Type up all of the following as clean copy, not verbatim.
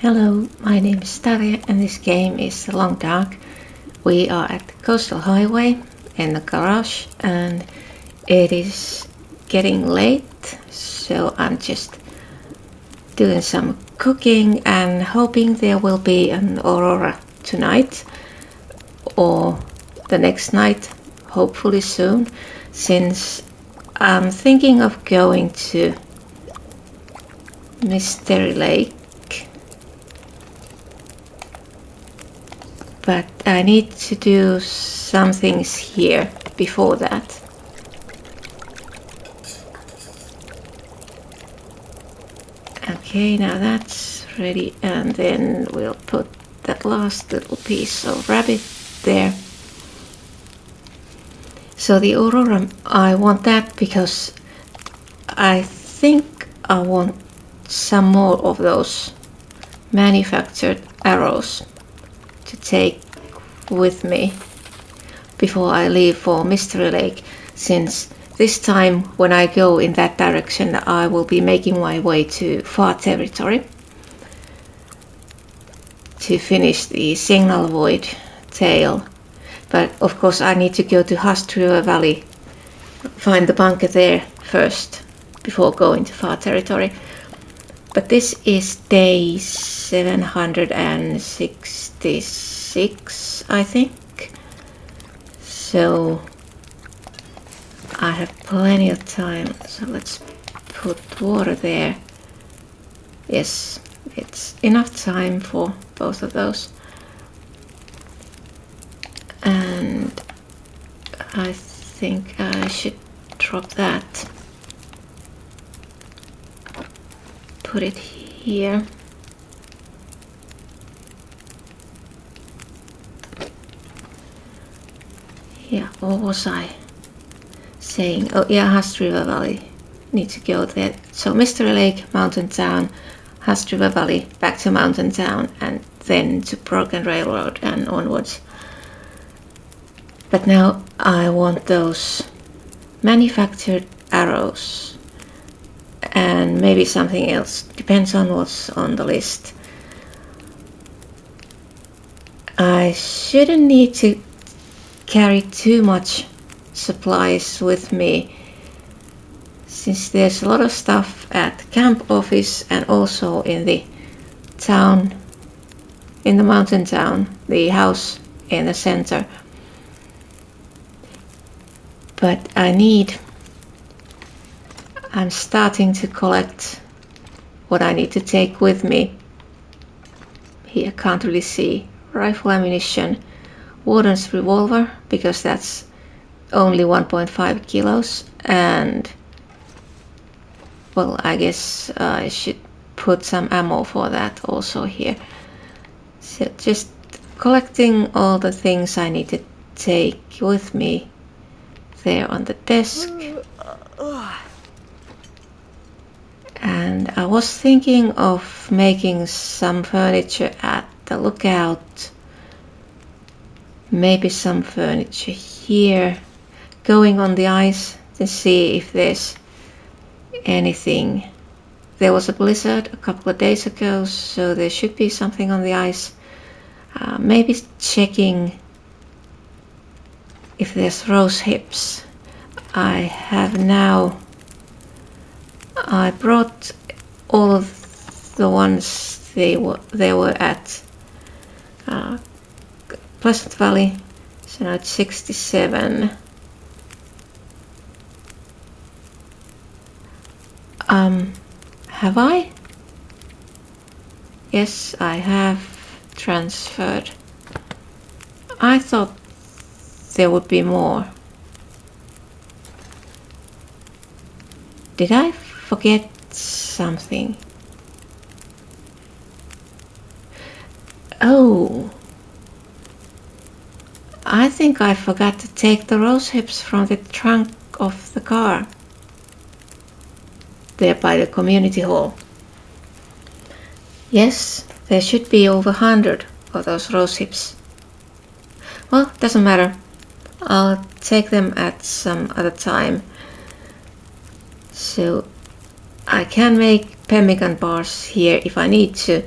Hello, my name is Tarja and this game is Long Dark. We are at the coastal highway in the garage and it is getting late, so I'm just doing some cooking and hoping there will be an aurora tonight or the next night, hopefully soon, since I'm thinking of going to Mystery Lake. But I need to do some things here before that. Okay, now that's ready, and then we'll put that last little piece of rabbit there. So the aurora, I want that because I think I want some more of those manufactured arrows to take with me before I leave for Mystery Lake, since this time when I go in that direction I will be making my way to far territory to finish the Signal Void tale. But of course I need to go to Hust River Valley, find the bunker there first before going to far territory. But this is day 766, I think. So I have plenty of time. So let's put water there. Yes, it's enough time for both of those. And I think I should drop that. Put it here. Yeah, what was I saying? Oh yeah, Hust River Valley. Need to go there. So Mystery Lake, Mountain Town, Hust River Valley, back to Mountain Town, and then to Broken Railroad and onwards. But now I want those manufactured arrows. And maybe something else, depends on what's on the list. I shouldn't need to carry too much supplies with me, since there's a lot of stuff at the camp office and also in the town, in the mountain town, the house in the center. But I'm starting to collect what I need to take with me. Here, can't really see. Rifle ammunition, Warden's revolver, because that's only 1.5 kilos, and well, I guess I should put some ammo for that also here. So just collecting all the things I need to take with me there on the desk. And I was thinking of making some furniture at the lookout. Maybe some furniture here. Going on the ice to see if there's anything. There was a blizzard a couple of days ago, so there should be something on the ice. Maybe checking if there's rose hips. I brought all of the ones they were at Pleasant Valley, so now it's 67. Have I? Yes, I have transferred. I thought there would be more. Did I forget something? Oh, I think I forgot to take the rose hips from the trunk of the car there by the community hall. Yes, there should be over 100 of those rose hips. Well, doesn't matter. I'll take them at some other time. So I can make pemmican bars here if I need to,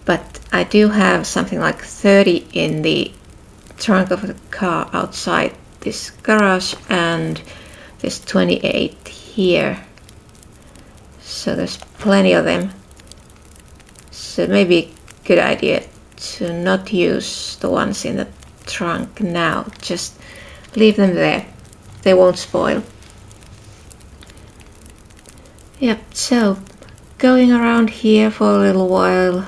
but I do have something like 30 in the trunk of the car outside this garage, and there's 28 here, so there's plenty of them. So maybe a good idea to not use the ones in the trunk now, just leave them there, they won't spoil. Yep, so going around here for a little while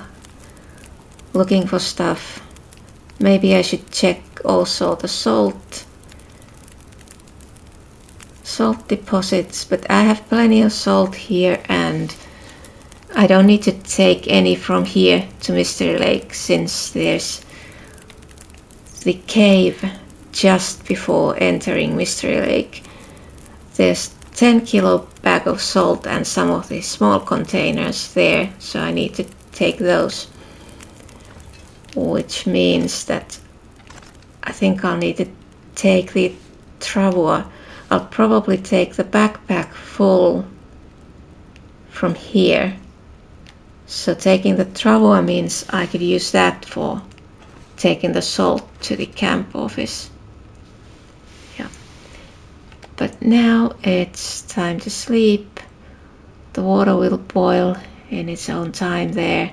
looking for stuff. Maybe I should check also the salt deposits, but I have plenty of salt here and I don't need to take any from here to Mystery Lake, since there's the cave just before entering Mystery Lake. There's 10 kilo bag of salt and some of the small containers there, so I need to take those, which means that I think I'll need to take the travois. I'll probably take the backpack full from here. So taking the travois means I could use that for taking the salt to the camp office. Yeah. But now it's time to sleep. The water will boil in its own time there.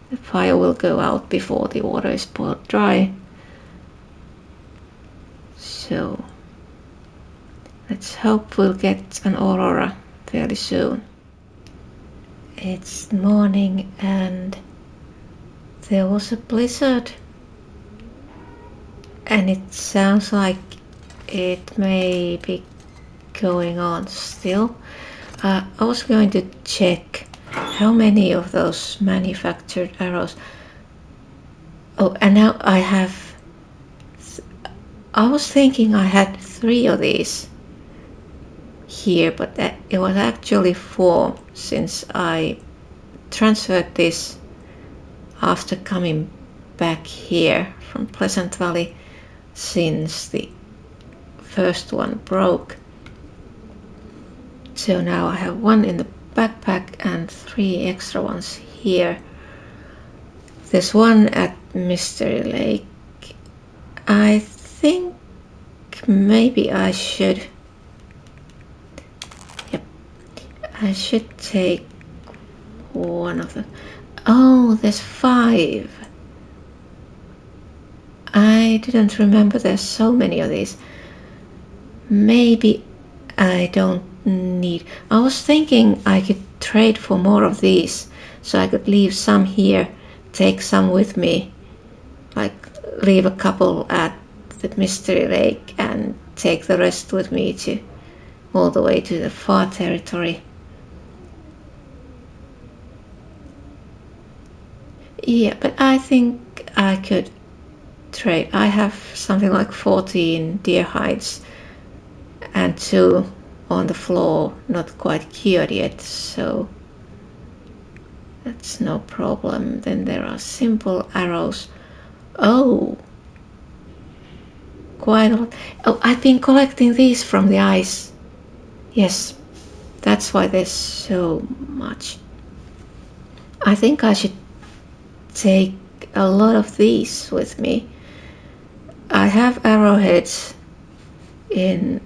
The fire will go out before the water is boiled dry. So let's hope we'll get an aurora fairly soon. It's morning and there was a blizzard, and it sounds like it may be going on still. I was going to check how many of those manufactured arrows. Oh, and now I have, I was thinking I had 3 of these here, but it was actually 4, since I transferred this after coming back here from Pleasant Valley, since the first one broke. So now I have 1 in the backpack and 3 extra ones here. There's 1 at Mystery Lake. I think maybe I should take 1 of them. Oh, there's 5. I didn't remember there's so many of these. Maybe I don't need. I was thinking I could trade for more of these, so I could leave some here, take some with me, like leave a couple at the Mystery Lake and take the rest with me to all the way to the far territory. Yeah, but I think I could trade. I have something like 14 deer hides and 2 on the floor, not quite cured yet, so that's no problem. Then there are simple arrows. Oh, quite a lot. Oh, I've been collecting these from the ice. Yes, that's why there's so much. I think I should take a lot of these with me. I have arrowheads in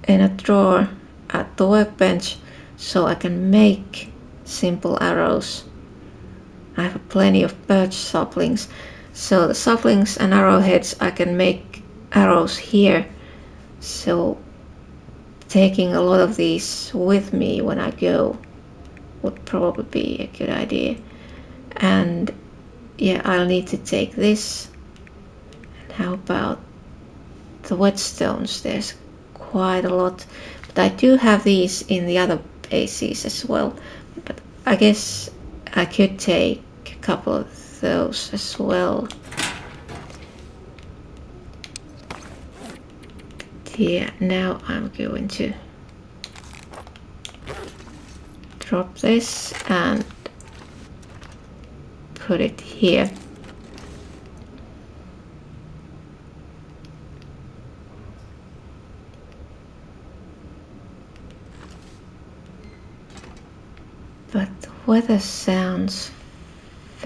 a drawer at the workbench, so I can make simple arrows. I have plenty of birch saplings, so the saplings and arrowheads I can make arrows here. So taking a lot of these with me when I go would probably be a good idea. And yeah, I'll need to take this. And how about the whetstones? There's quite a lot, but I do have these in the other bases as well. But I guess I could take a couple of those as well. Yeah, now I'm going to drop this and put it here. But the weather sounds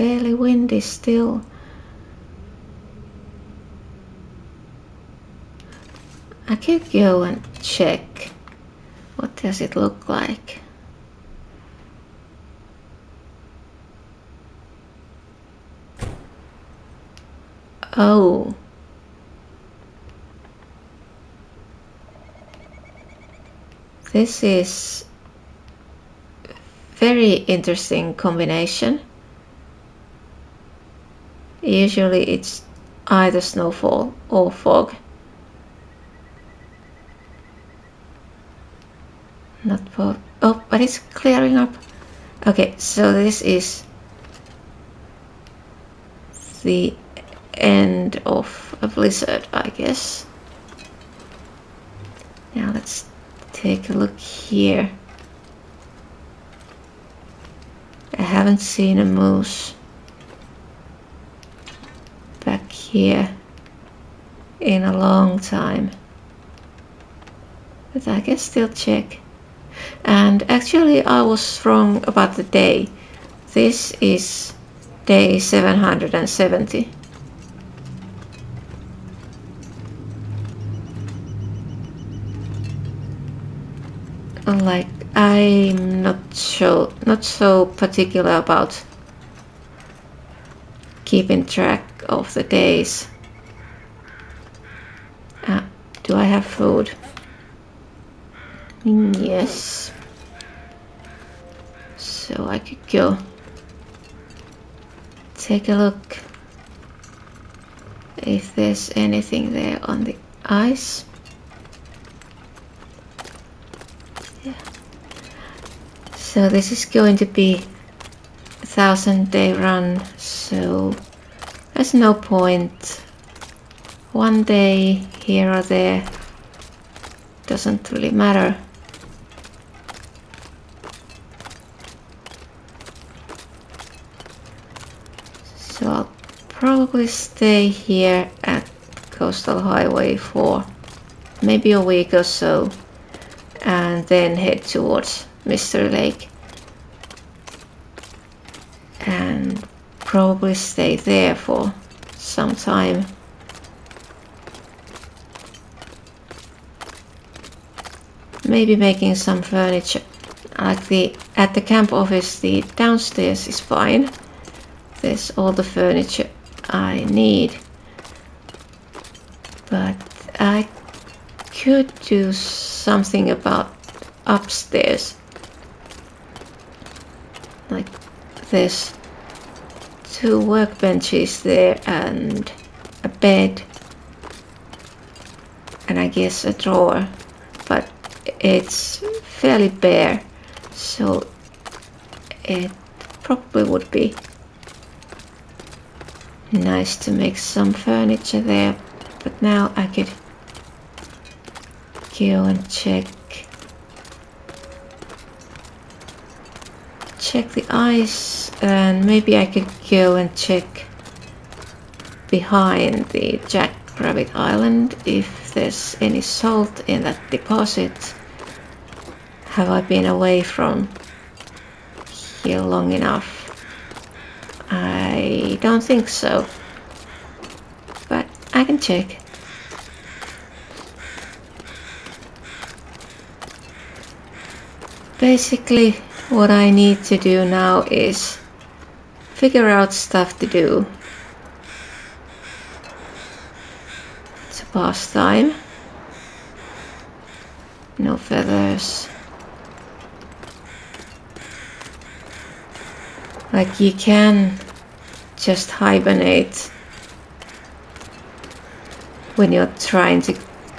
fairly windy still. I could go and check. What does it look like? Oh. This is very interesting combination. Usually it's either snowfall or fog. Not for, oh, but it's clearing up. Okay, so this is the end of a blizzard, I guess. Now let's take a look here. I haven't seen a moose back here in a long time, but I can still check. And actually I was wrong about the day. This is day 770. Like, I'm not so particular about keeping track of the days. Do I have food? Yes. So I could go take a look if there's anything there on the ice. Yeah. So this is going to be a 1,000-day run, so there's no point. One day here or there doesn't really matter. So I'll probably stay here at Coastal Highway for maybe a week or so and then head towards Mystery Lake and probably stay there for some time. Maybe making some furniture. Like at the camp office, the downstairs is fine. There's all the furniture I need. But I could do something about upstairs. Like there's 2 workbenches there and a bed and I guess a drawer. But it's fairly bare, so it probably would be nice to make some furniture there. But now I could go and check the ice, and maybe I could go and check behind the Jackrabbit Island if there's any salt in that deposit. Have I been away from here long enough? I don't think so, but I can check. Basically, what I need to do now is figure out stuff to do to pass time. No feathers. Like, you can just hibernate when you're trying to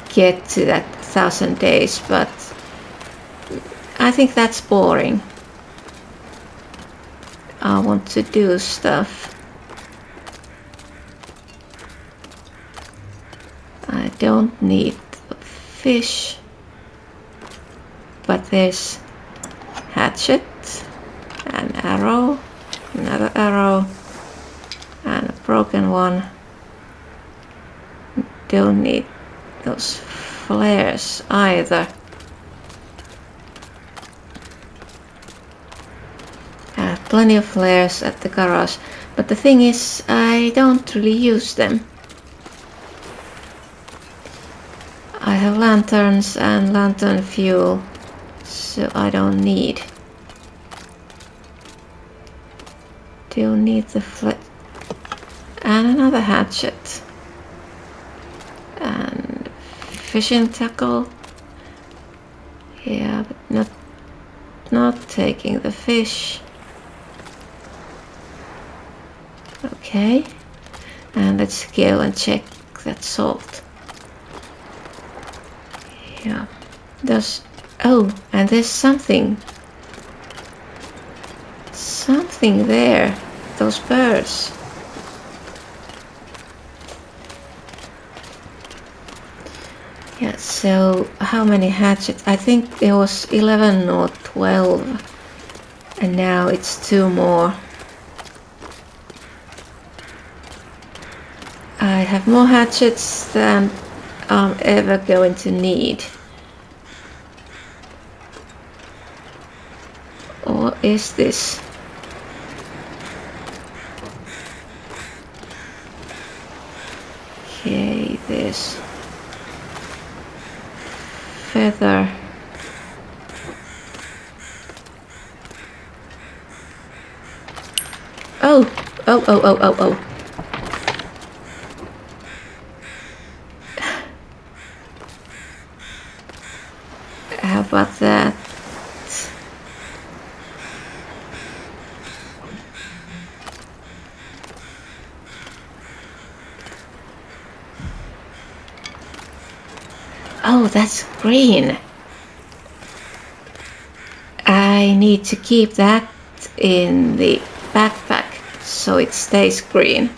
get to that 1,000 days, but I think that's boring. I want to do stuff. I don't need fish, but there's hatchet, an arrow, another arrow, and a broken one. Don't need those flares either. Plenty of flares at the garage. But the thing is, I don't really use them. I have lanterns and lantern fuel, so I don't need. Don't need the and another hatchet and fishing tackle. Yeah, but not taking the fish. Okay, and let's go and check that salt. Yeah, and there's something there. Those birds. Yeah, so how many hatchets? I think there was 11 or 12, and now it's 2 more. I have more hatchets than I'm ever going to need. Or is this? Okay, there's feather. Oh. How about that? Oh, that's green. I need to keep that in the backpack so it stays green.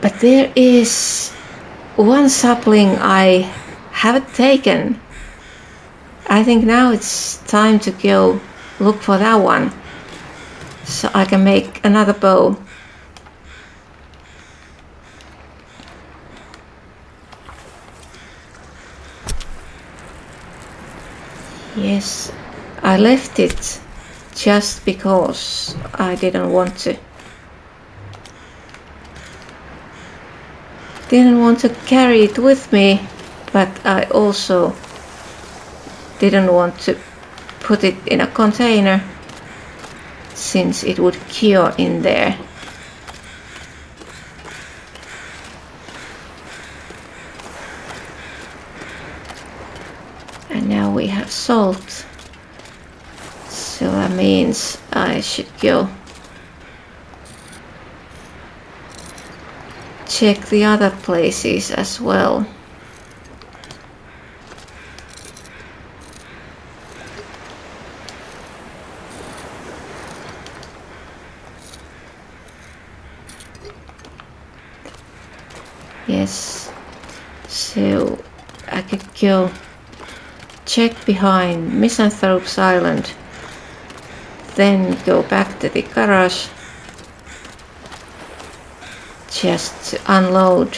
But there is one sapling I haven't taken. I think now it's time to go look for that one so I can make another bow. Yes, I left it just because I didn't want to. Didn't want to carry it with me, but I also didn't want to put it in a container since it would cure in there. And now we have salt, so that means I should go check the other places as well. Yes, so I could go check behind Misanthrope's Island, then go back to the garage just to unload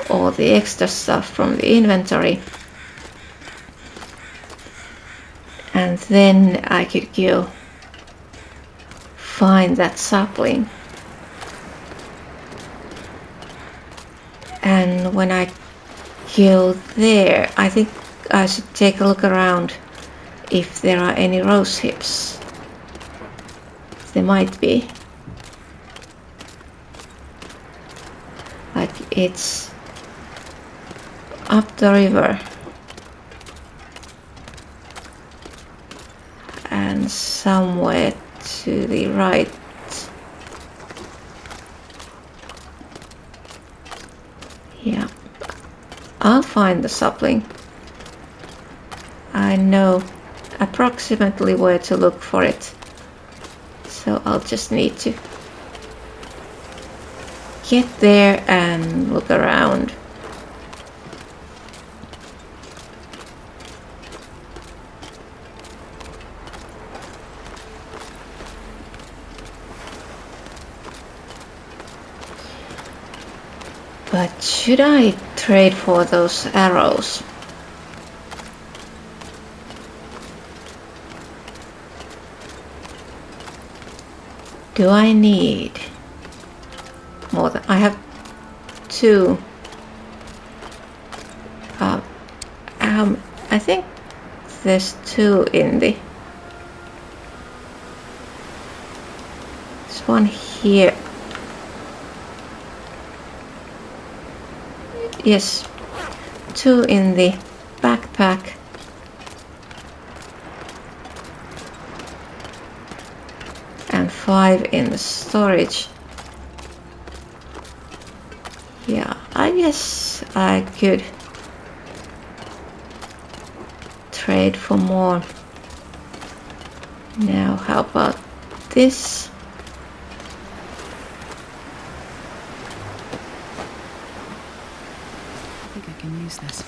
all the extra stuff from the inventory, and then I could go find that sapling. And when I go there, I think I should take a look around if there are any rose hips. There might be. Like it's up the river and somewhere to the right. Yeah, I'll find the sapling. I know approximately where to look for it, so I'll just need to get there and look around. But should I trade for those arrows? Do I need more than I have 2? I think there's 2 in the. There's one here. Yes, 2 in the backpack. And 5 in the storage. Yeah, I guess I could trade for more. Now, how about this? I think I can use this.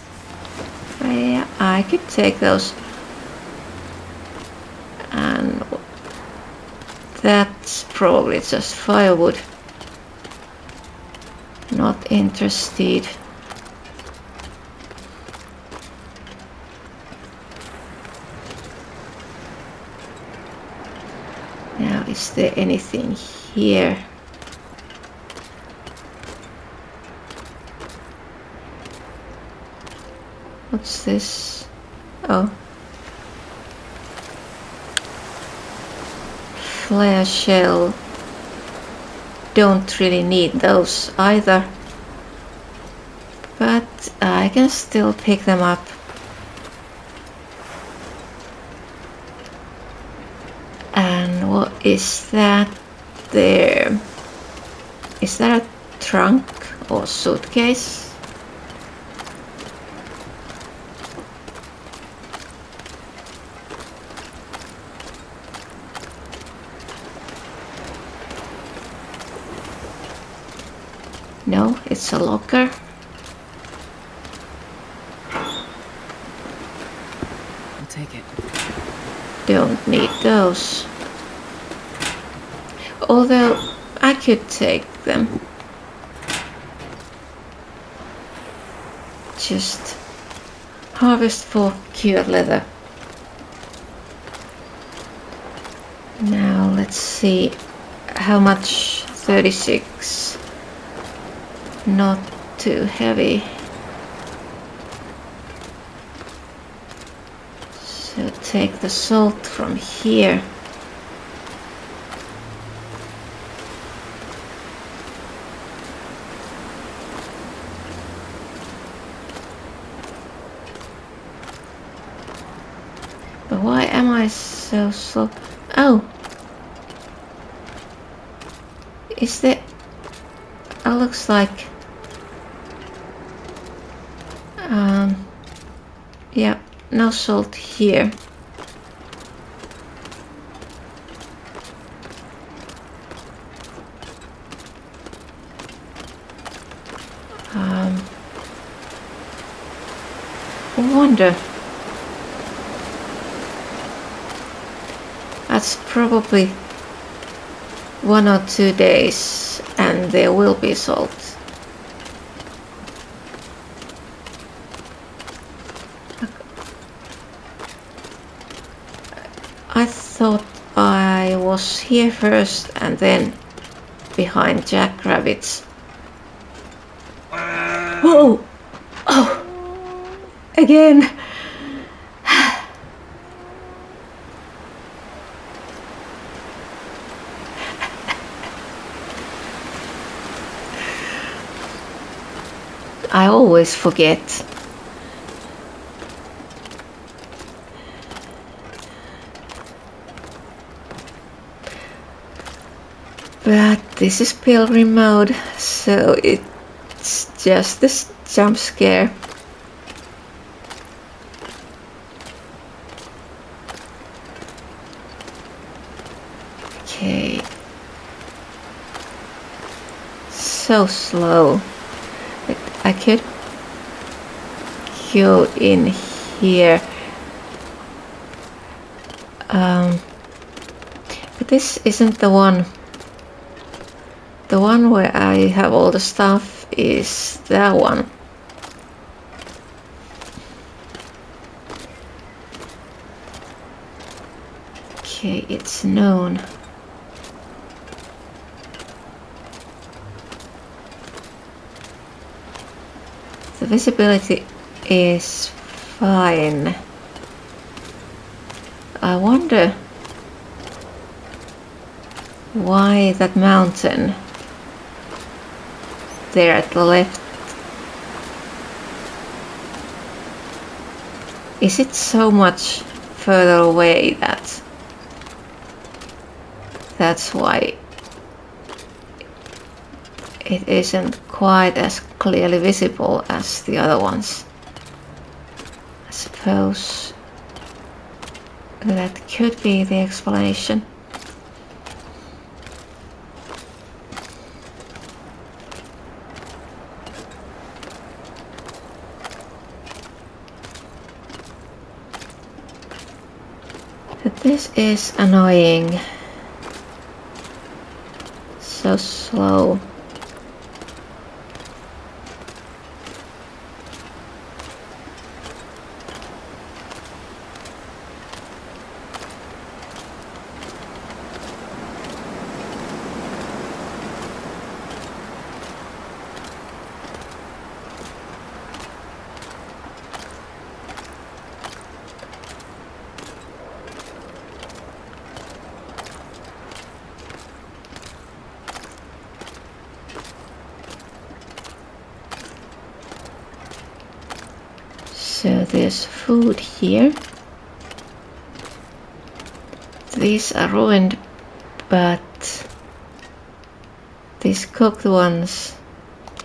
Yeah, I could take those. And that's probably just firewood. Not interested. Now, is there anything here? What's this? Oh. Flare shell. Don't really need those either. But I can still pick them up. And what is that there? Is that a trunk or suitcase? No, it's a locker. I'll take it. Don't need those. Although I could take them. Just harvest for cured leather. Now let's see how much. 36. Not too heavy. So take the salt from here. But why am I so slow? Oh! Is there... It looks like... yeah, no salt here. I wonder. That's probably 1 or 2 days and there will be salt. I thought I was here first and then behind jackrabbits. Whoa! Oh! Again! I always forget. But this is Pilgrim mode, so it's just this jump scare. Okay. So slow. I could go in here. But this isn't the one. The one where I have all the stuff is that one. Okay, it's known. The visibility is fine. I wonder why that mountain there at the left, is it so much further away that that's why it isn't quite as clearly visible as the other ones? I suppose that could be the explanation. But this is annoying. So slow. So there's food here. These are ruined, but these cooked ones,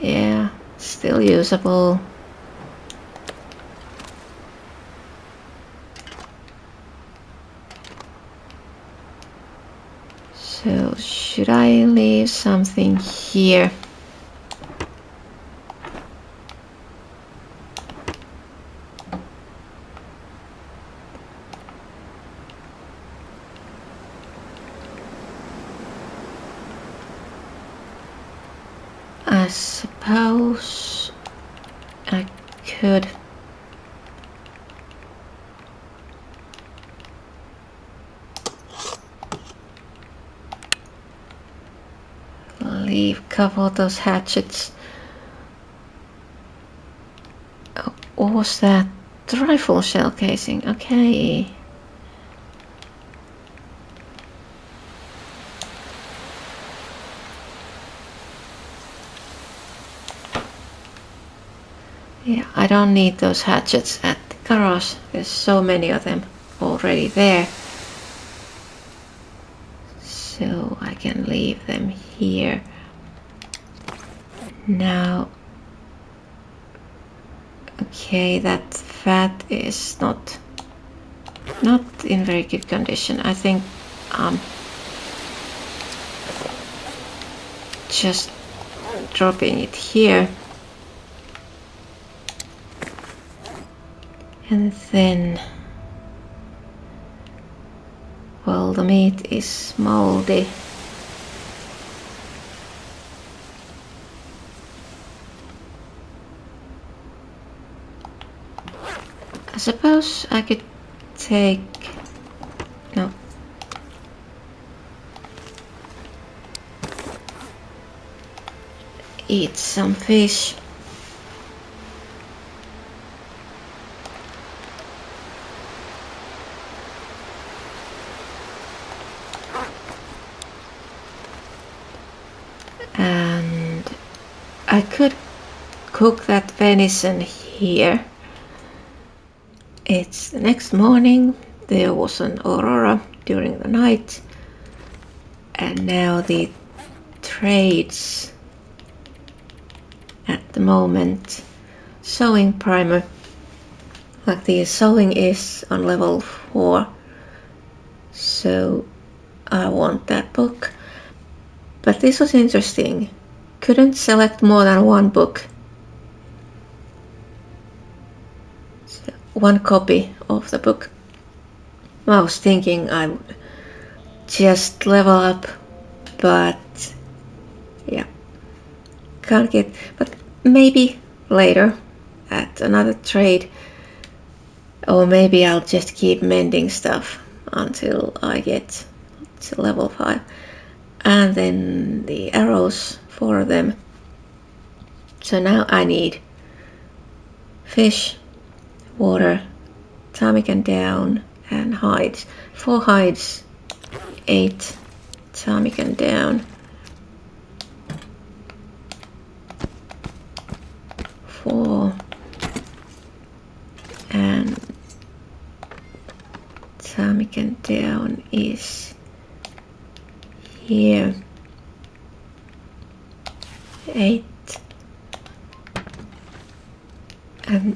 yeah, still usable. So should I leave something here? I suppose I could. Leave a couple of those hatchets. Oh, what was that? The rifle shell casing. Okay. Yeah, I don't need those hatchets at the garage. There's so many of them already there. So I can leave them here. Now, okay, that fat is not in very good condition. I think just dropping it here. And then, well, the meat is moldy. I suppose I could take, no. Eat some fish. And I could cook that venison here. It's the next morning. There was an aurora during the night, and now the trades at the moment. Sewing primer, like the sewing is on level 4, so I want that book. But this was interesting. Couldn't select more than one book. So one copy of the book. I was thinking I would just level up, but yeah, can't get. But maybe later at another trade, or maybe I'll just keep mending stuff until I get to level 5. And then the arrows for them. So now I need Fish, water, ptarmigan down, and hides. 4 hides, 8 ptarmigan down, 4, and ptarmigan down is here, 8. And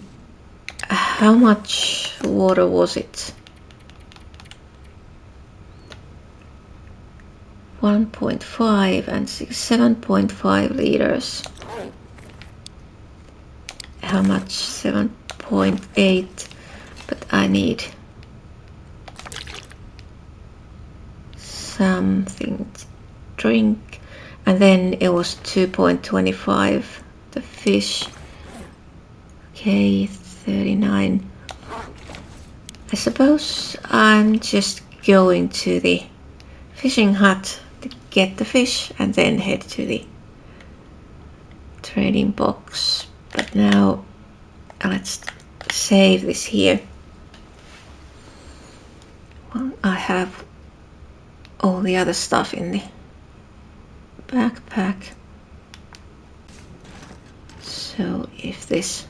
how much water was it? 1.5 and 7.5 liters. How much? 7.8, but I need something to drink. And then it was 2.25, the fish. Okay, 39. I suppose I'm just going to the fishing hut to get the fish and then head to the trading box. But now let's save this here. Well, I have all the other stuff in the backpack. So if this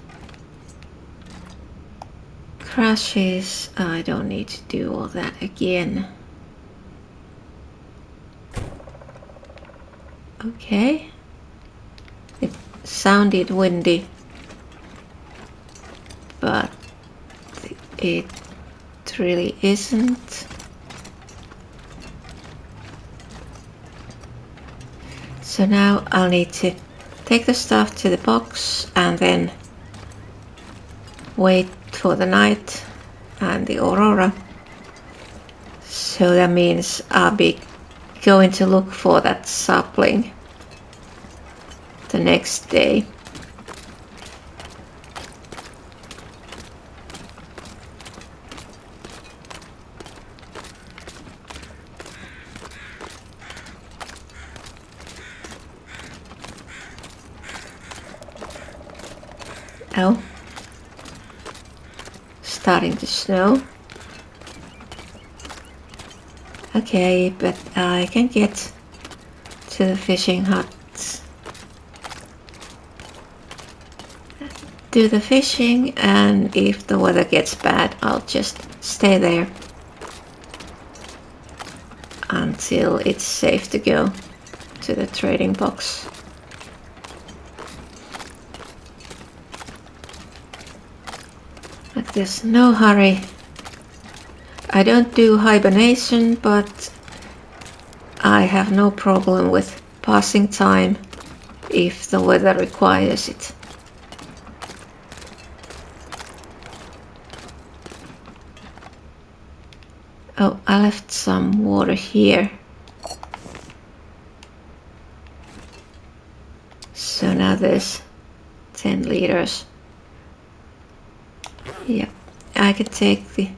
crashes, I don't need to do all that again. Okay. It sounded windy, but it really isn't. So now I'll need to take the stuff to the box and then wait for the night and the aurora. So that means I'll be going to look for that sapling the next day. Oh, starting to snow. Okay, but I can get to the fishing hut. Do the fishing, and if the weather gets bad, I'll just stay there until it's safe to go to the trading box. But there's no hurry. I don't do hibernation, but I have no problem with passing time if the weather requires it. Oh, I left some water here. So now there's 10 liters. Yeah, I can take the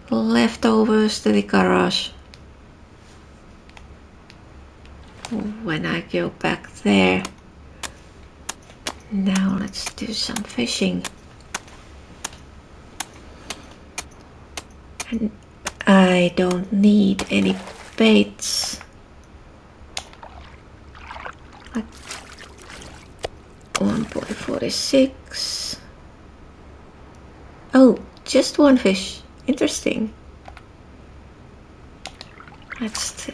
leftovers to the garage when I go back there. Now let's do some fishing. And I don't need any baits. Like 1.46. Oh, just one fish. Interesting. Let's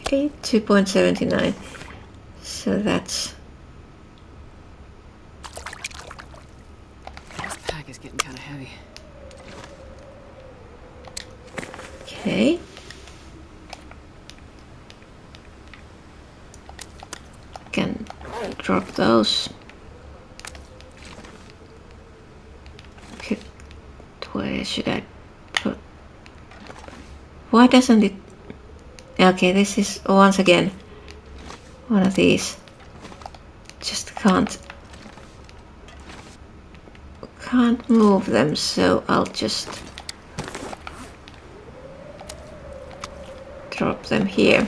take 2.79. So that's... This pack is getting kind of heavy. Okay. Can drop those. Okay. Where should I put? Why doesn't it? Okay, this is once again one of these. Just can't move them, so I'll just drop them here.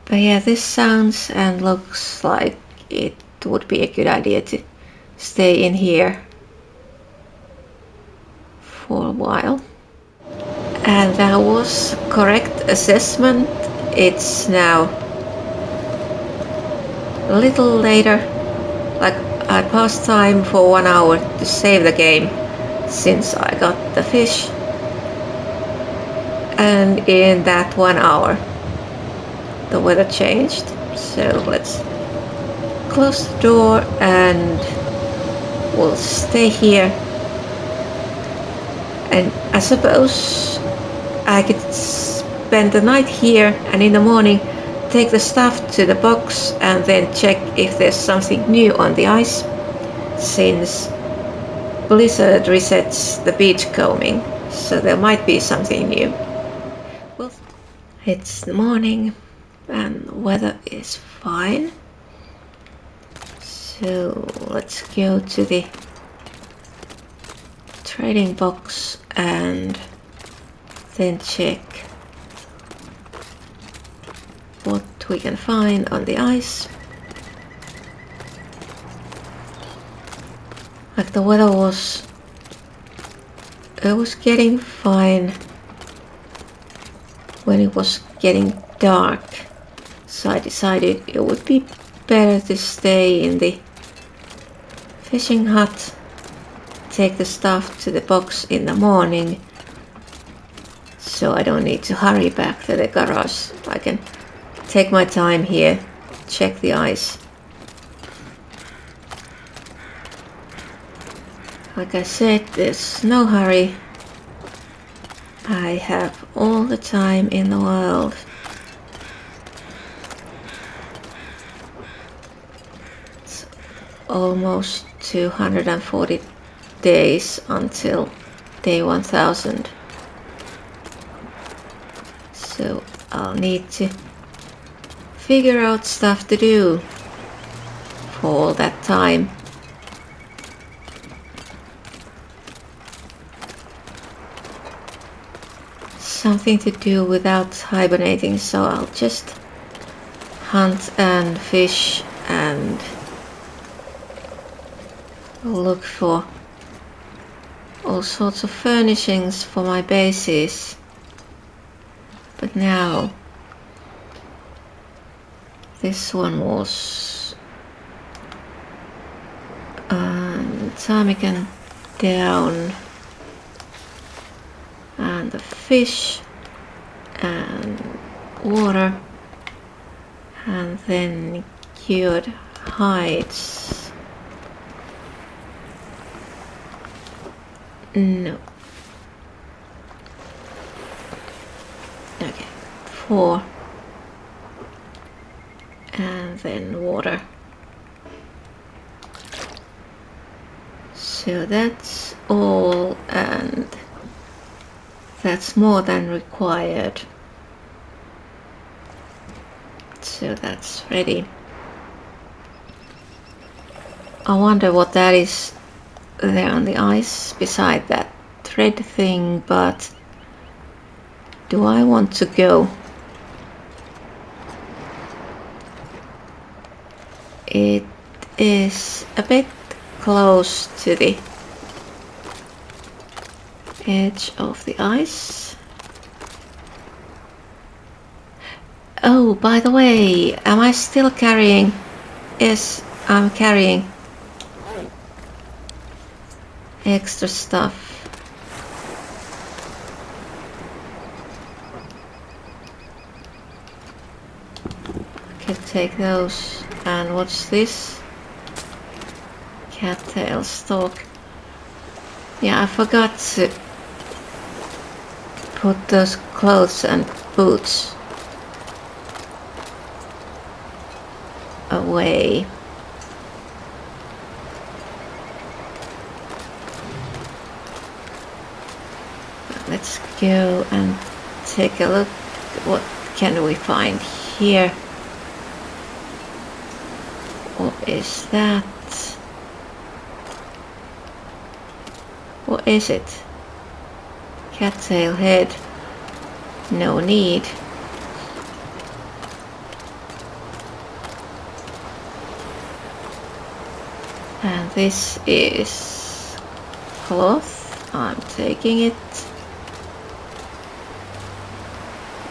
But yeah, this sounds and looks like it would be a good idea to stay in here for a while. And that was correct assessment. It's now a little later, like I passed time for 1 hour to save the game since I got the fish. And in that 1 hour the weather changed, so let's close the door and we'll stay here. And I suppose I could spend the night here and in the morning take the stuff to the box and then check if there's something new on the ice, since blizzard resets the beach combing, so there might be something new. Well, it's the morning and the weather is fine, so let's go to the trading box and then check what we can find on the ice. Like the weather it was getting fine when it was getting dark, so I decided it would be better to stay in the fishing hut, take the stuff to the box in the morning, so I don't need to hurry back to the garage. I can take my time here, check the ice. Like I said, there's no hurry. I have all the time in the world. It's almost 240 days until day 1000. So I'll need to figure out stuff to do for all that time. Something to do without hibernating, so I'll just hunt and fish and look for all sorts of furnishings for my bases. But now this one was ptarmigan down and the fish and water and then cured hides. No. Okay, 4 and then water. So that's all, and that's more than required. So that's ready. I wonder what that is there on the ice beside that thread thing, but do I want to go? It is a bit close to the edge of the ice. Oh, by the way, am I still carrying? Yes, I'm carrying extra stuff. I can take those. And what's this? Cattail stalk. Yeah, I forgot to put those clothes and boots away. Let's go and take a look. What can we find here? What is that? What is it? Cattail head. No need. And this is cloth. I'm taking it.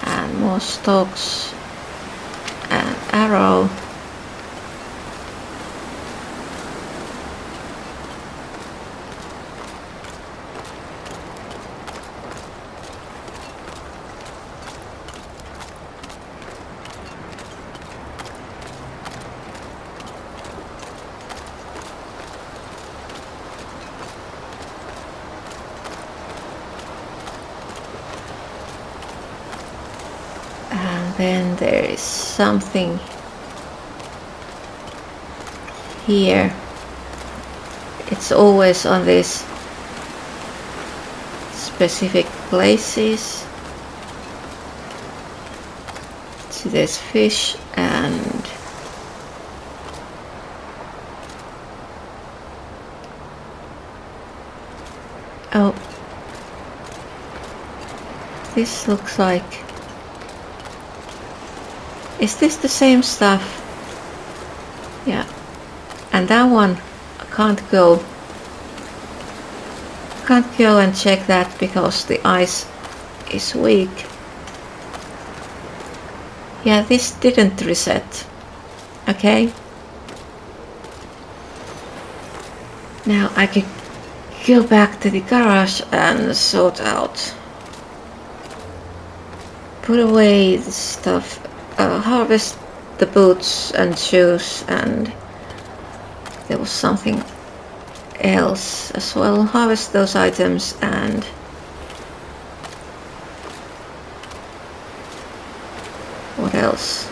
And more stalks and arrow. Then there is something here. It's always on these specific places. So there's fish and oh, this looks like, is this the same stuff? Yeah. And that one I can't go and check that because the ice is weak. Yeah, this didn't reset. Okay. Now I could go back to the garage and sort out. Put away the stuff. Harvest the boots and shoes, and there was something else as well. Harvest those items and what else?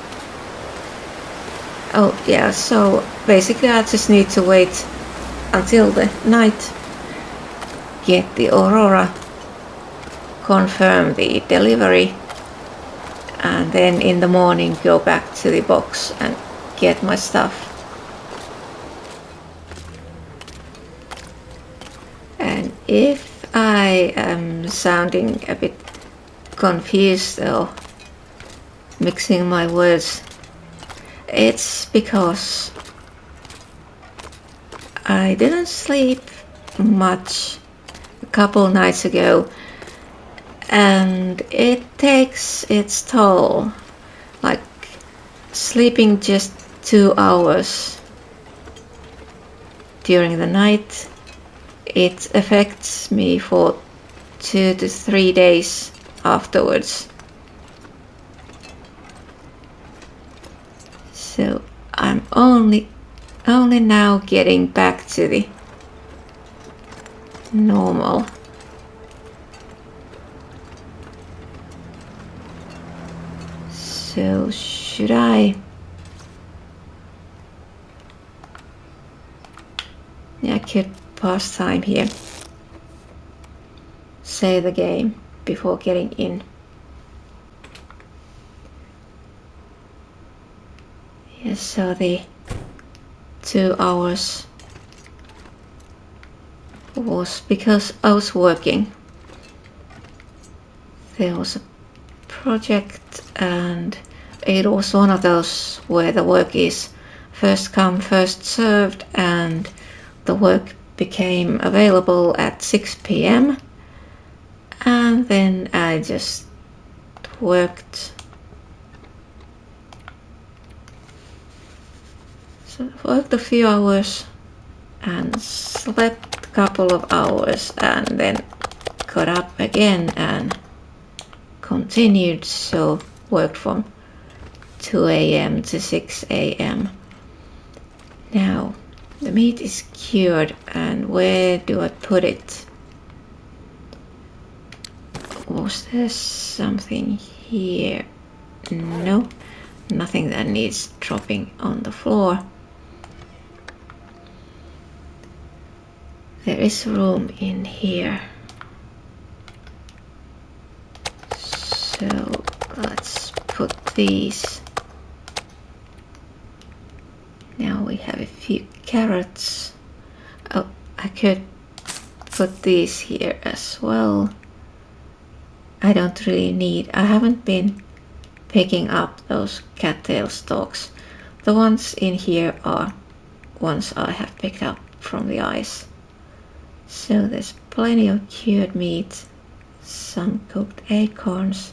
Oh yeah, so basically I just need to wait until the night, get the Aurora, confirm the delivery, and then in the morning go back to the box and get my stuff. And if I am sounding a bit confused or mixing my words, it's because I didn't sleep much a couple nights ago. And it takes its toll, like sleeping just 2 hours during the night. It affects me for 2 to 3 days afterwards. So I'm only now getting back to the normal. So should I? Yeah, I could pause time here. Save the game before getting in. Yes, so the 2 hours was because I was working. There was a project and it was one of those where the work is first come first served, and the work became available at 6 p.m. and then I just worked. So I worked a few hours and slept a couple of hours and then got up again and continued, so worked from 2 a.m. to 6 a.m. Now the meat is cured, and where do I put it? Was there something here? No, nothing that needs dropping on the floor. There is room in here. So let's put these. Now we have a few carrots. Oh, I could put these here as well. I don't really need, I haven't been picking up those cattail stalks. The ones in here are ones I have picked up from the ice. So there's plenty of cured meat, some cooked acorns,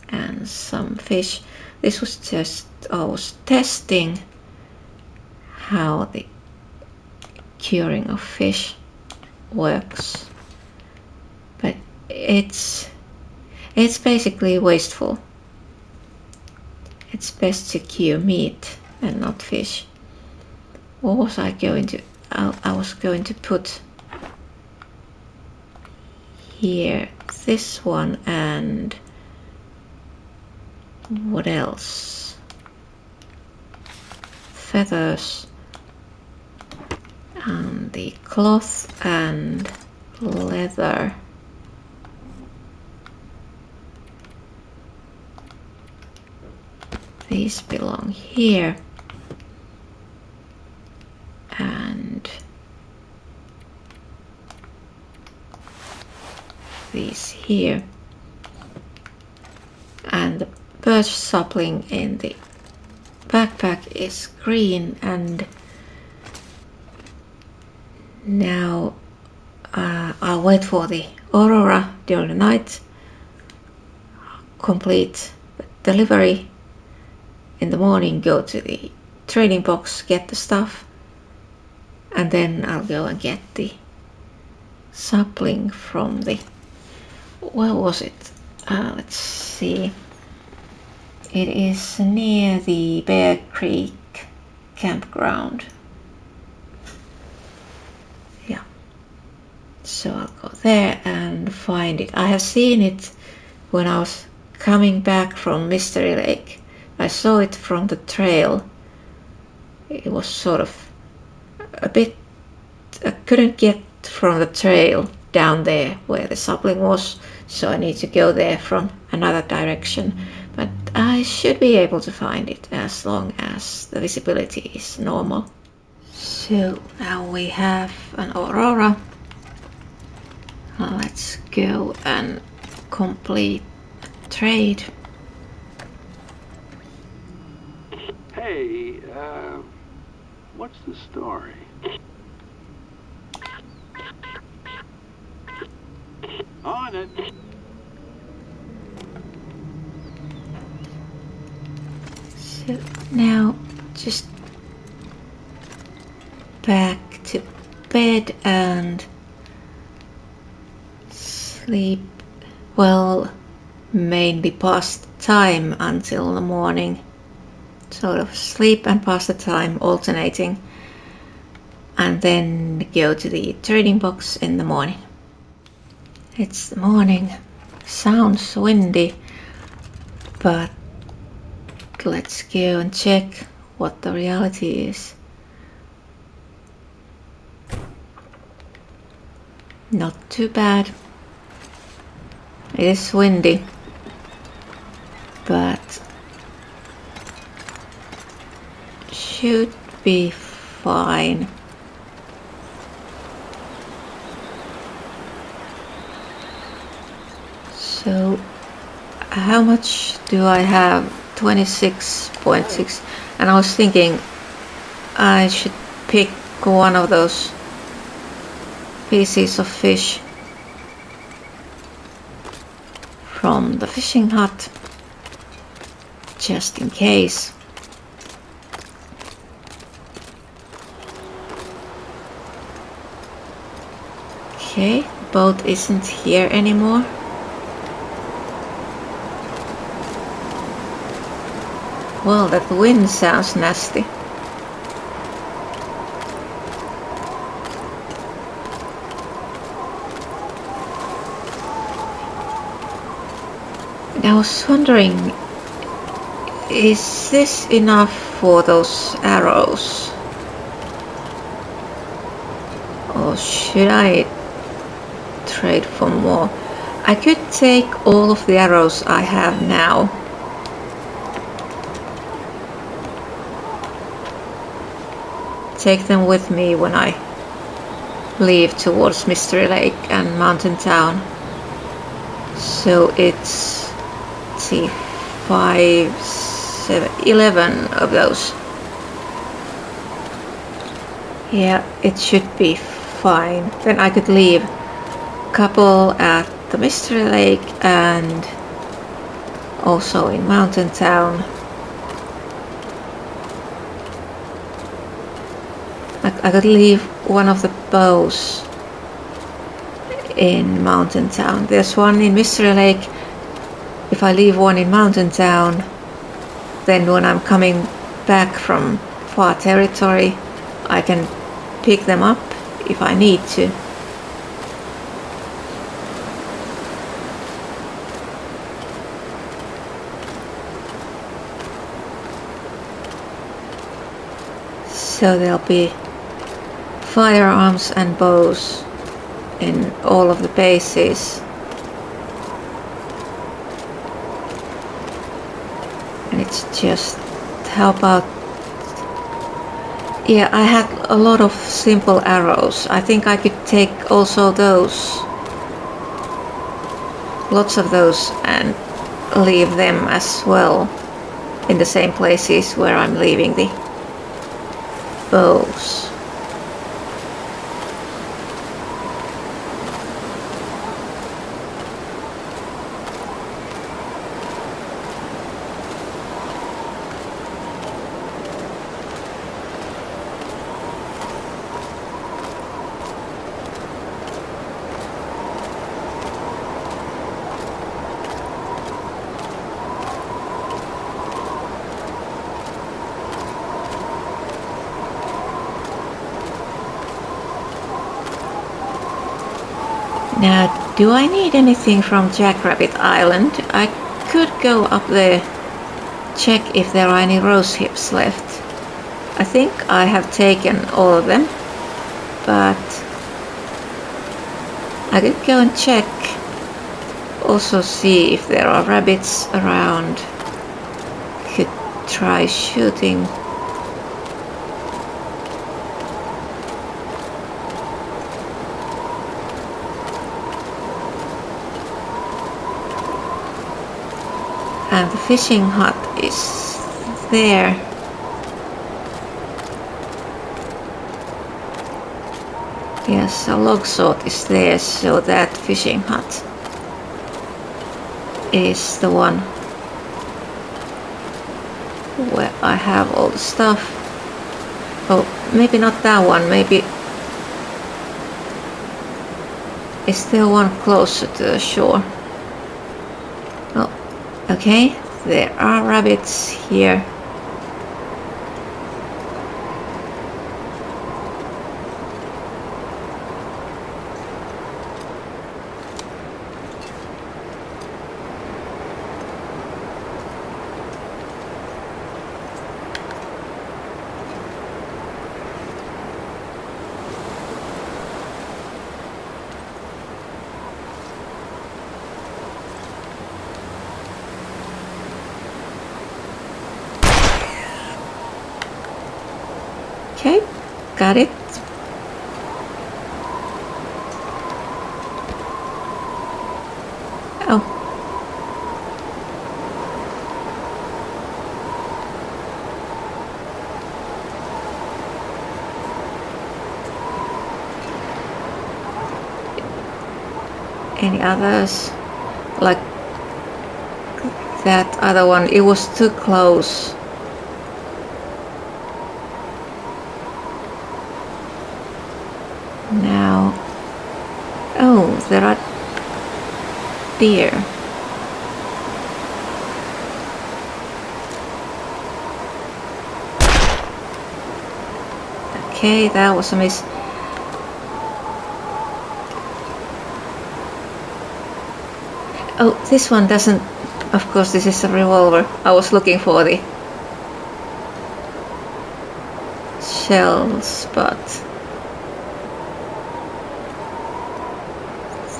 and some fish. This was just, I was testing how the curing of fish works, but it's basically wasteful. It's best to cure meat and not fish. What was I going to, I was going to put here this one, and what else? Feathers and the cloth and leather. These belong here, and these here, and the birch sapling in the backpack is green. And now I'll wait for the aurora during the night, complete the delivery in the morning, go to the trading box, get the stuff, and then I'll go and get the sapling from the, where was it? Let's see. It is near the Bear Creek campground. Yeah. So I'll go there and find it. I have seen it when I was coming back from Mystery Lake. I saw it from the trail. It was sort of a bit, I couldn't get from the trail down there where the sapling was, so I need to go there from another direction. But I should be able to find it as long as the visibility is normal. So now we have an aurora. Let's go and complete the trade. Hey, what's the story? On it. So now just back to bed and sleep. Well, mainly past time until the morning. Sort of sleep and pass the time alternating, and then go to the trading box in the morning. It's the morning. Sounds windy, but let's go and check what the reality is. Not too bad. It is windy, but should be fine. So how much do I have? 26.6, and I was thinking I should pick one of those pieces of fish from the fishing hut just in case. Okay, the boat isn't here anymore. Well, that wind sounds nasty. And I was wondering, is this enough for those arrows? Or should I trade for more? I could take all of the arrows I have now. Take them with me when I leave towards Mystery Lake and Mountain Town. So it's, let's see, 5, 7, 11 of those. Yeah, it should be fine. Then I could leave a couple at the Mystery Lake and also in Mountain Town. I could leave one of the bows in Mountain Town. There's one in Mystery Lake. If I leave one in Mountain Town, then when I'm coming back from far territory, I can pick them up if I need to. So there'll be firearms and bows in all of the bases. And it's just how about... Yeah, I had a lot of simple arrows. I think I could take also those. Lots of those and leave them as well in the same places where I'm leaving the bows. Now, do I need anything from Jackrabbit Island? I could go up there, check if there are any rose hips left. I think I have taken all of them, but I could go and check. Also see if there are rabbits around. Could try shooting. And the fishing hut is there. Yes, a log sort is there, so that fishing hut is the one where I have all the stuff. Oh, maybe not that one, maybe... Is there one closer to the shore? Oh, okay, there are rabbits here. Okay, got it. Oh. Any others? Like that other one, it was too close. Now, oh, there are deer. Okay, that was a miss. Oh, this one doesn't... Of course, this is a revolver. I was looking for the shells, but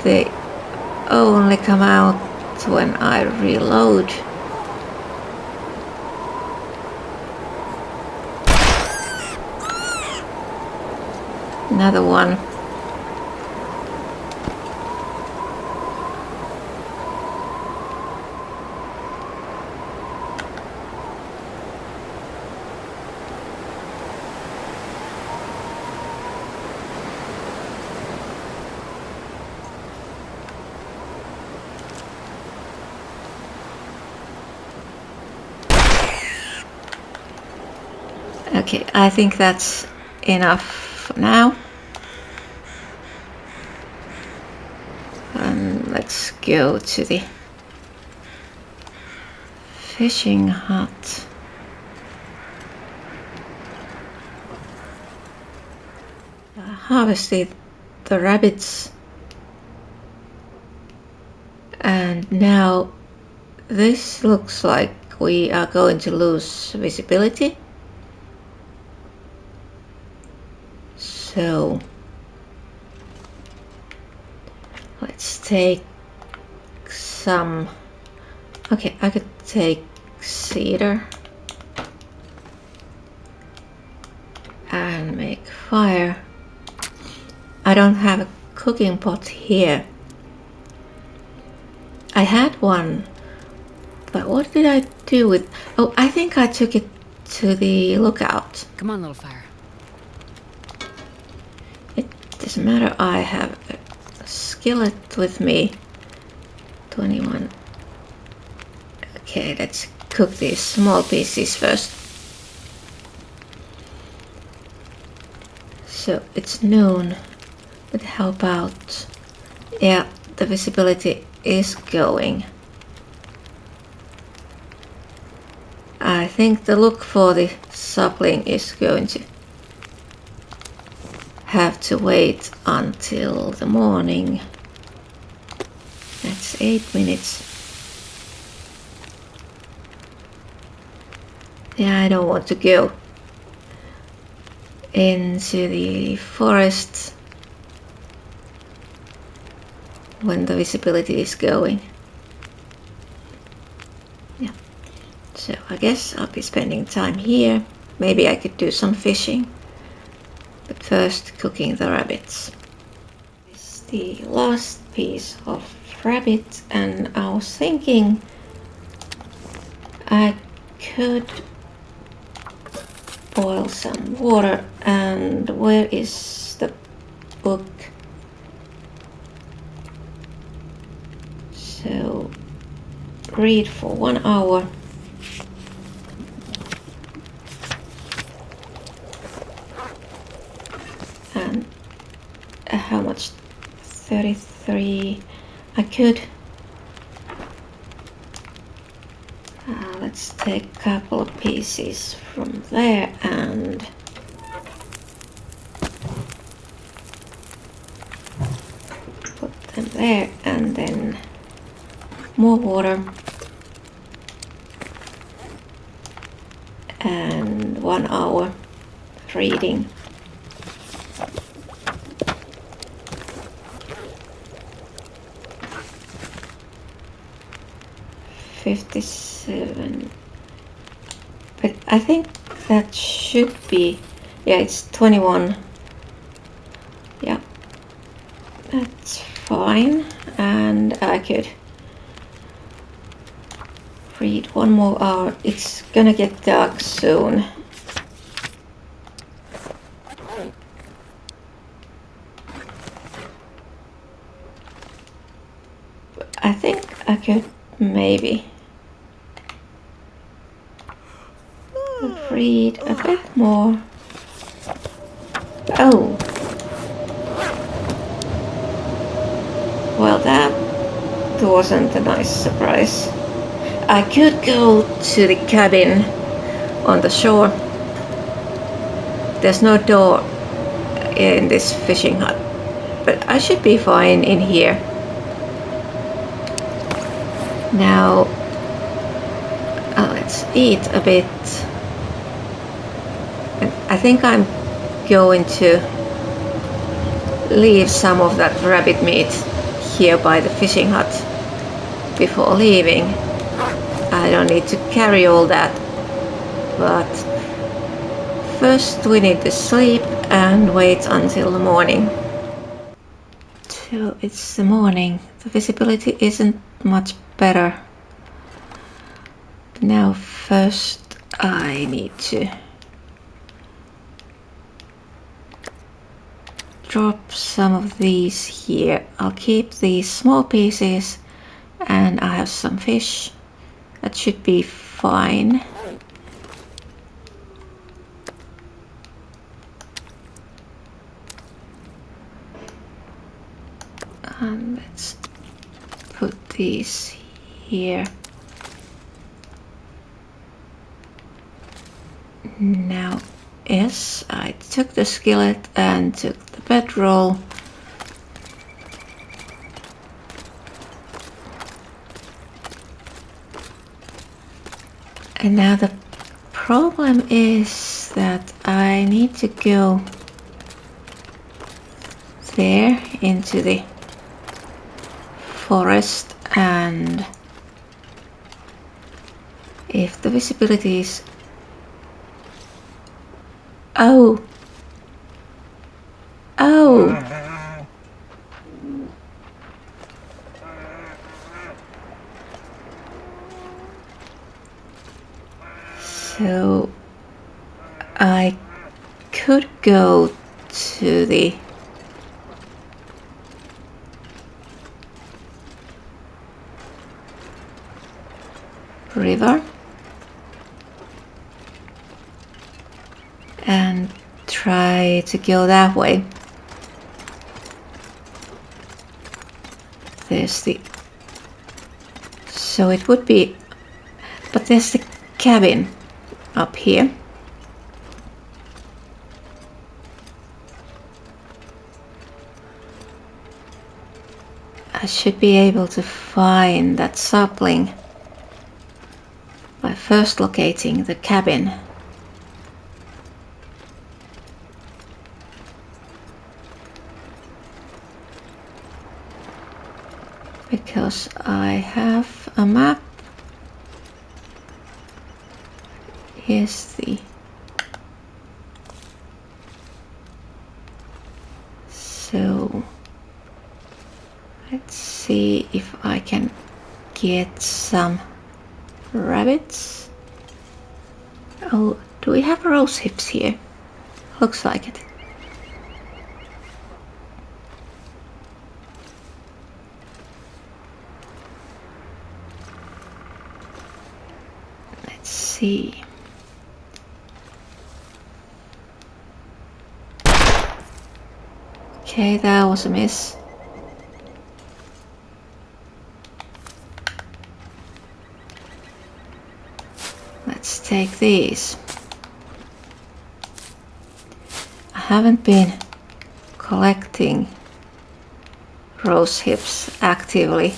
they only come out when I reload. Another one. Okay, I think that's enough for now. Let's go to the fishing hut. I harvested the rabbits, and now this looks like we are going to lose visibility. So let's take some. Okay, I could take cedar and make fire. I don't have a cooking pot here. I had one, but what did I do with? Oh, I think I took it to the lookout. Come on, little fire. It doesn't matter, I have a skillet with me. 21. Okay, let's cook these small pieces first. So it's noon, but how about, yeah, the visibility is going. I think the look for the sapling is going to have to wait until the morning. That's 8 minutes. Yeah, I don't want to go into the forest when the visibility is going. Yeah, so I guess I'll be spending time here. Maybe I could do some fishing, but first cooking the rabbits. This is the last piece of rabbit, and I was thinking I could boil some water. And where is the book? So read for 1 hour. And how much? 33. I could. Let's take a couple of pieces from there and put them there, and then more water and 1 hour reading. $57, but I think that should be, yeah, it's 21. Yeah, that's fine, and I could read 1 more hour. It's gonna get dark soon. I think I could maybe read a bit more. Oh, well, that wasn't a nice surprise. I could go to the cabin on the shore. There's no door in this fishing hut, but I should be fine in here. Now, let's eat a bit. I think I'm going to leave some of that rabbit meat here by the fishing hut before leaving. I don't need to carry all that, but first we need to sleep and wait until the morning. So it's the morning. The visibility isn't much better. Now first I need to drop some of these here. I'll keep these small pieces, and I have some fish. That should be fine. Let's put these here. Now, yes, I took the skillet and took the bedroll. And now the problem is that I need to go there into the forest, and if the visibility is... Oh! So I could go to the river and try to go that way. There's the... So it would be... But there's the cabin up here. I should be able to find that sapling by first locating the cabin. Because I have a map. Here's the... So let's see if I can get some rabbits. Oh, do we have rose hips here? Looks like it. Let's see. Okay, that was a miss. Let's take these. I haven't been collecting rose hips actively,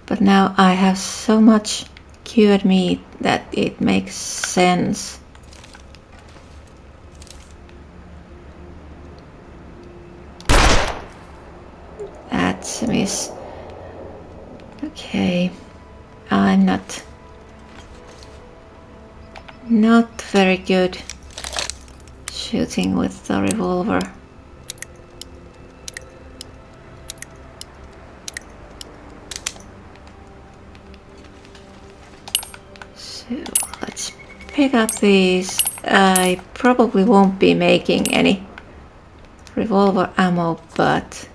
but now I have so much cured meat that it makes sense. That's a miss. Okay, I'm not very good shooting with the revolver. So let's pick up these. I probably won't be making any revolver ammo, but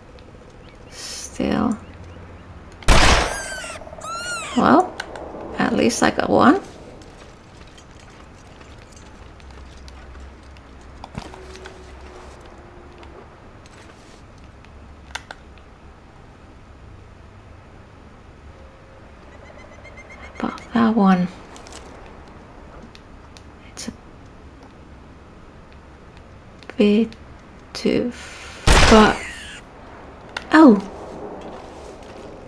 still. Well, at least I got one. But that one, it's a bit too far. Oh!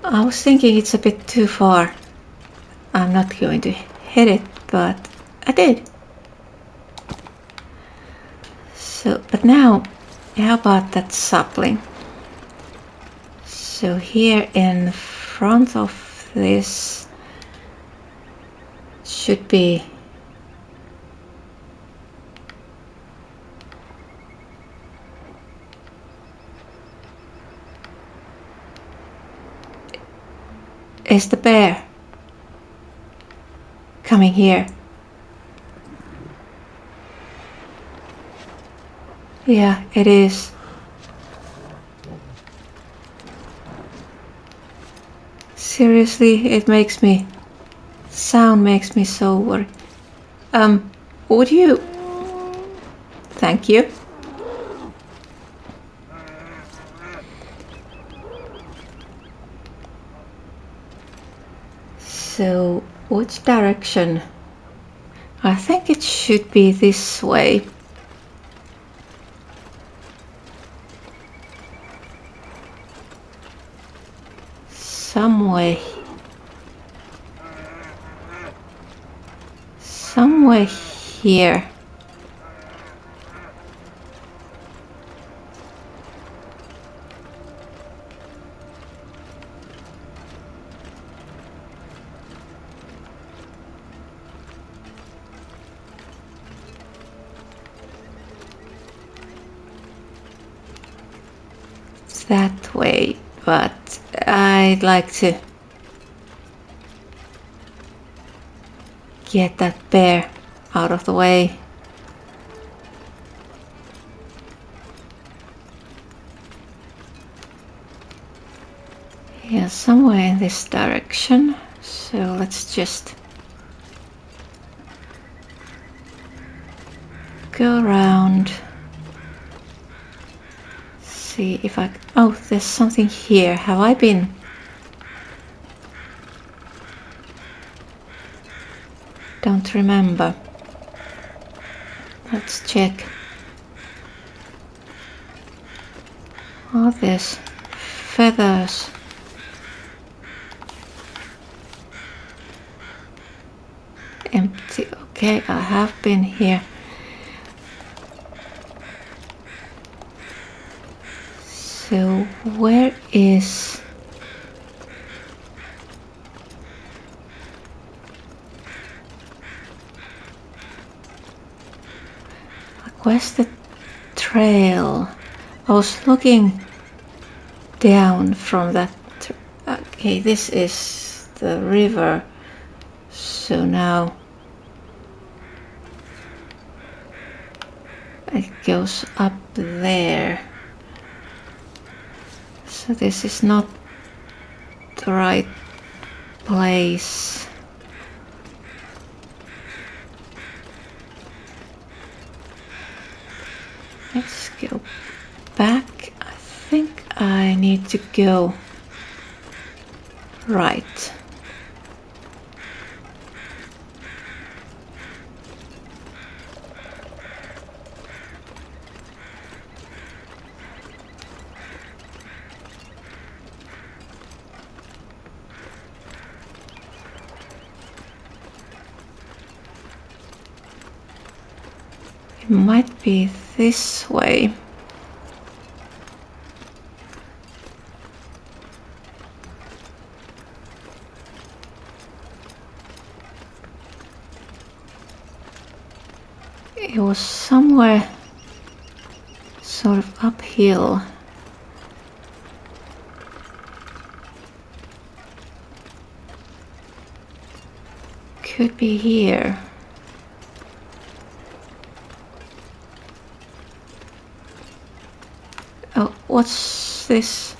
I was thinking it's a bit too far. I'm not going to hit it, but I did. So, but now, how about that sapling? So here in front of this should be is the bear coming here? Yeah, it is. Seriously, it makes me... Sound makes me so worried. Would you... Thank you. So, which direction? I think it should be this way. Somewhere here. That way, but I'd like to get that bear out of the way. Yeah, somewhere in this direction. So let's just go around. See if I... Oh, there's something here. Have I been? Don't remember. Let's check. Oh, there's feathers. Empty. Okay, I have been here. So where is... Where's the trail? I was looking down from that... Okay, this is the river. So now it goes up there. So this is not the right place. Let's go back. I think I need to go right. It might be this way. It was somewhere sort of uphill. Could be here. Oh, what's this?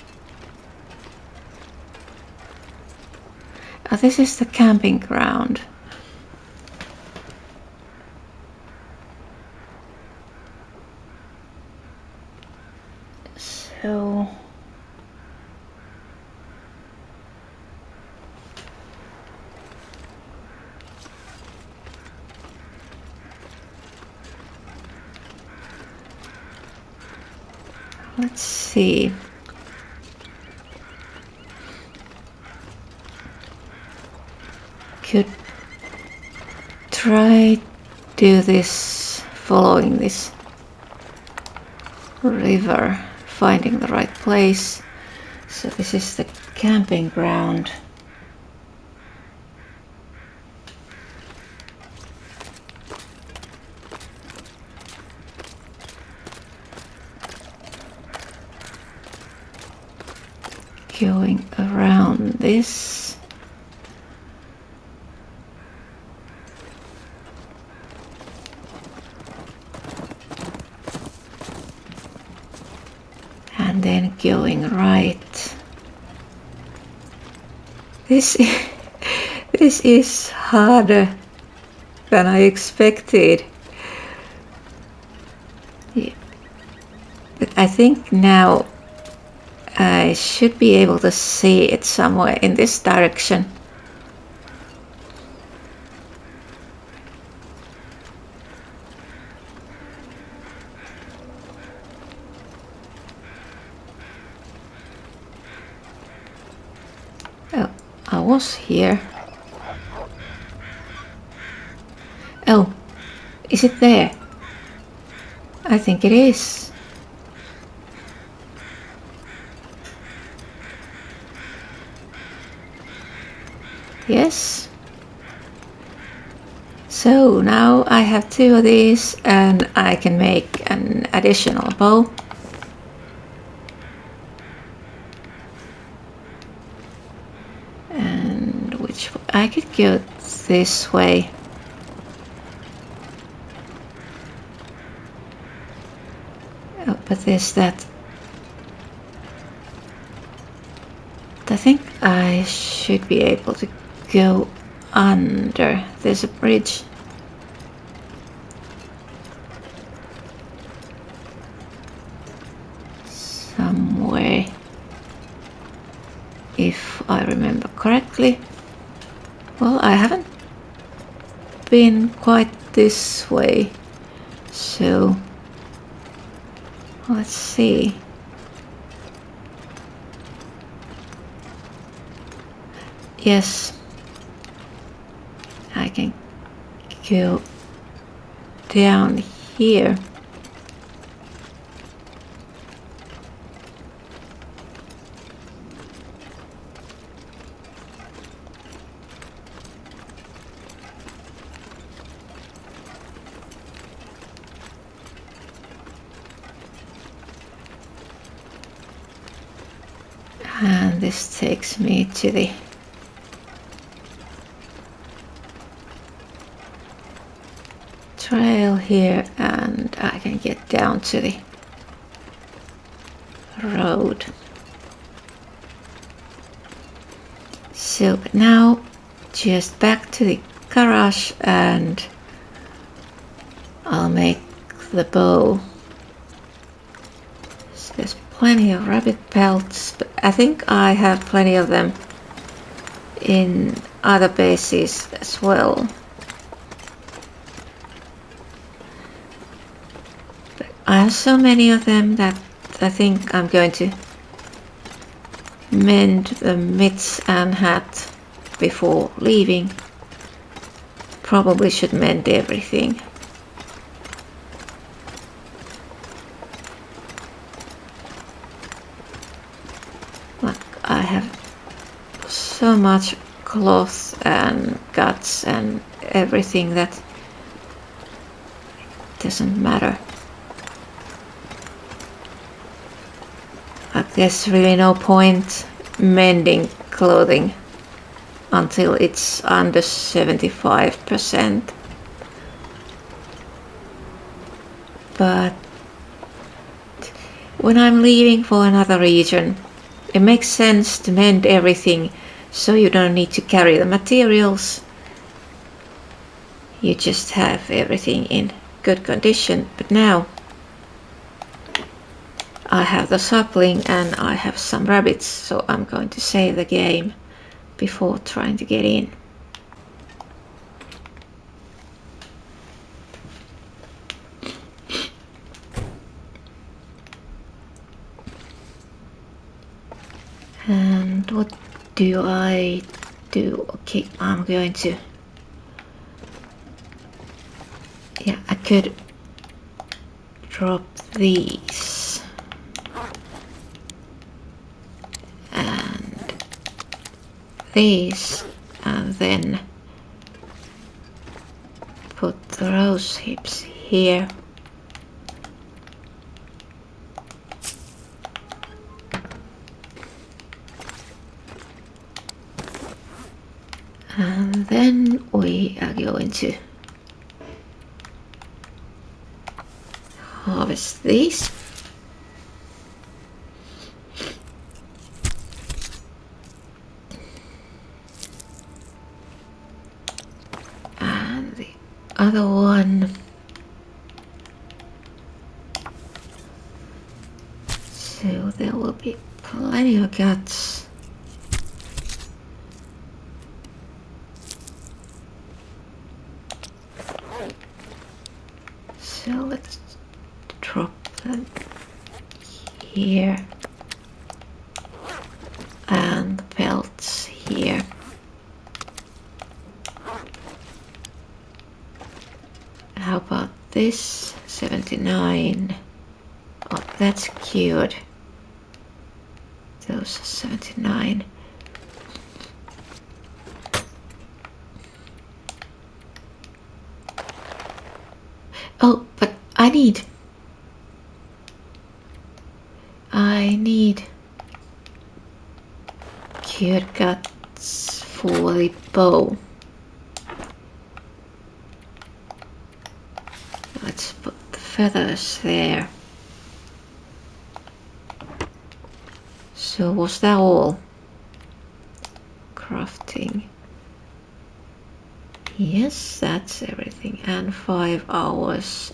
Oh, this is the camping ground. So... let's see. Could try do this following this river, finding the right place. So this is the camping ground. Going around this. And then going right. This is harder than I expected. Yeah. But I think now I should be able to see it somewhere in this direction. I was here. Oh, is it there? I think it is. Yes. So now I have 2 of these and I can make an additional bow. And which I could go this way. Oh, but there's that. I think I should be able to go under. There's a bridge. Somewhere. If I remember correctly. Well, I haven't been quite this way. So let's see. Yes, I can go down here. And this takes me to the trail here, and I can get down to the road. So now just back to the garage and I'll make the bow. So there's plenty of rabbit pelts, but I think I have plenty of them in other bases as well. But I have so many of them that I think I'm going to mend the mitts and hat before leaving. Probably should mend everything. Look, I have so much cloth and guts and everything that doesn't matter. Like, there's really no point mending clothing until it's under 75%. But when I'm leaving for another region, it makes sense to mend everything so you don't need to carry the materials. You just have everything in good condition. But now I have the sapling and I have some rabbits, so I'm going to save the game before trying to get in. And what do I do? Okay, I'm going to... Yeah, I could drop these. And these. And then put the rose hips here. And then we are going to harvest these. And the other one. So there will be plenty of guts. So let's drop them here and the pelts here. this 79. Oh, that's cured. Those are 79. Oh, but I need cured guts for the bow. Let's put the feathers there. So was that all? Crafting. Yes, that's everything. And 5 hours.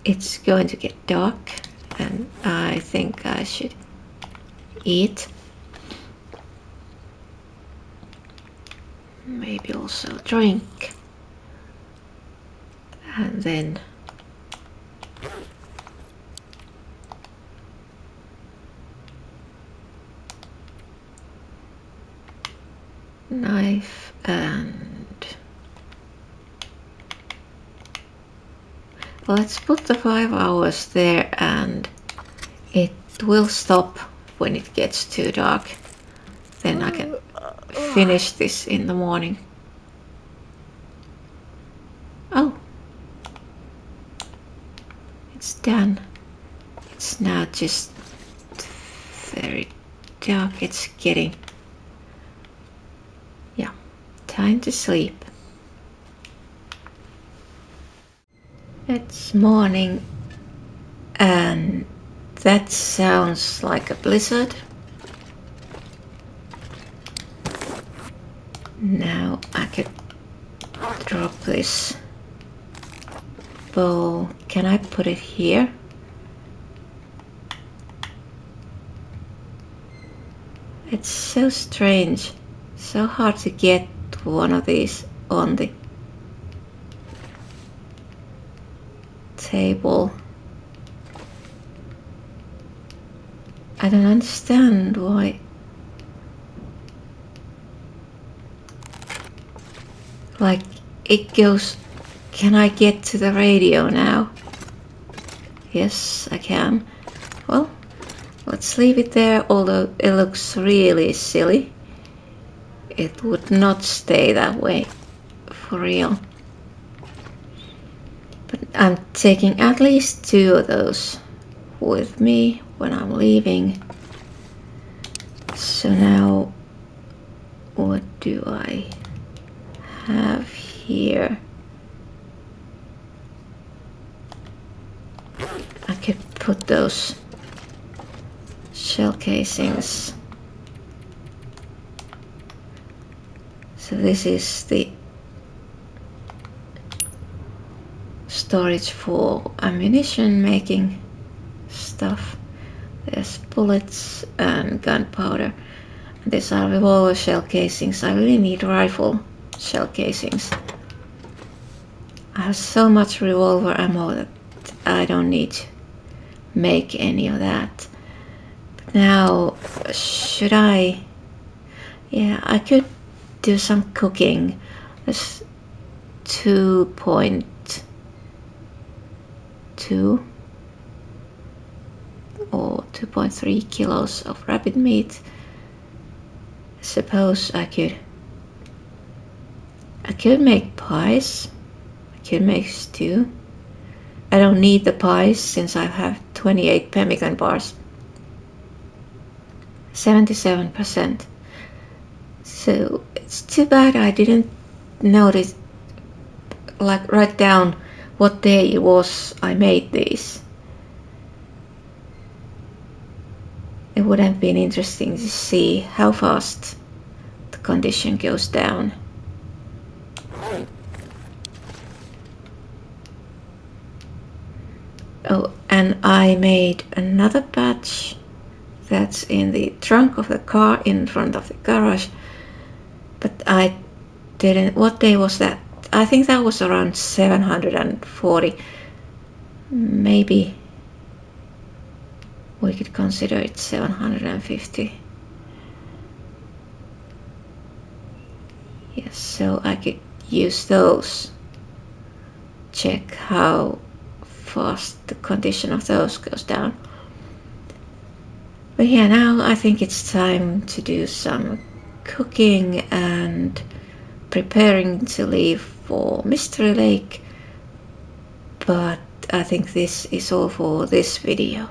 It's going to get dark, and I think I should eat. Maybe also drink. And then knife, and let's put the 5 hours there, and it will stop when it gets too dark. Then I can finish this in the morning. Oh, it's done. It's now just very dark. It's getting, yeah, time to sleep. It's morning, and that sounds like a blizzard. Now I could drop this bowl. Can I put it here? It's so strange, so hard to get one of these on the table. I don't understand why. Like, it goes. Can I get to the radio now? Yes, I can. Well, let's leave it there, although it looks really silly. It would not stay that way for real. But I'm taking at least 2 of those with me when I'm leaving. So now, what do I have here? I could put those shell casings. So this is the storage for ammunition making stuff. There's bullets and gunpowder. These are revolver shell casings. I really need rifle shell casings. I have so much revolver ammo that I don't need to make any of that. But now, should I? Yeah, I could do some cooking. There's 2.2 or 2.3 kilos of rabbit meat. Suppose I could make pies. I could make stew. I don't need the pies since I have 28 pemmican bars. 77%. So it's too bad I didn't notice, like write down what day it was I made these. It would have been interesting to see how fast the condition goes down. Oh, and I made another batch that's in the trunk of the car in front of the garage, but I didn't. What day was that? I think that was around 740. Maybe we could consider it 750. Yes, so I could use those. Check how fast the condition of those goes down. But yeah, now I think it's time to do some cooking and preparing to leave for Mystery Lake. But I think this is all for this video.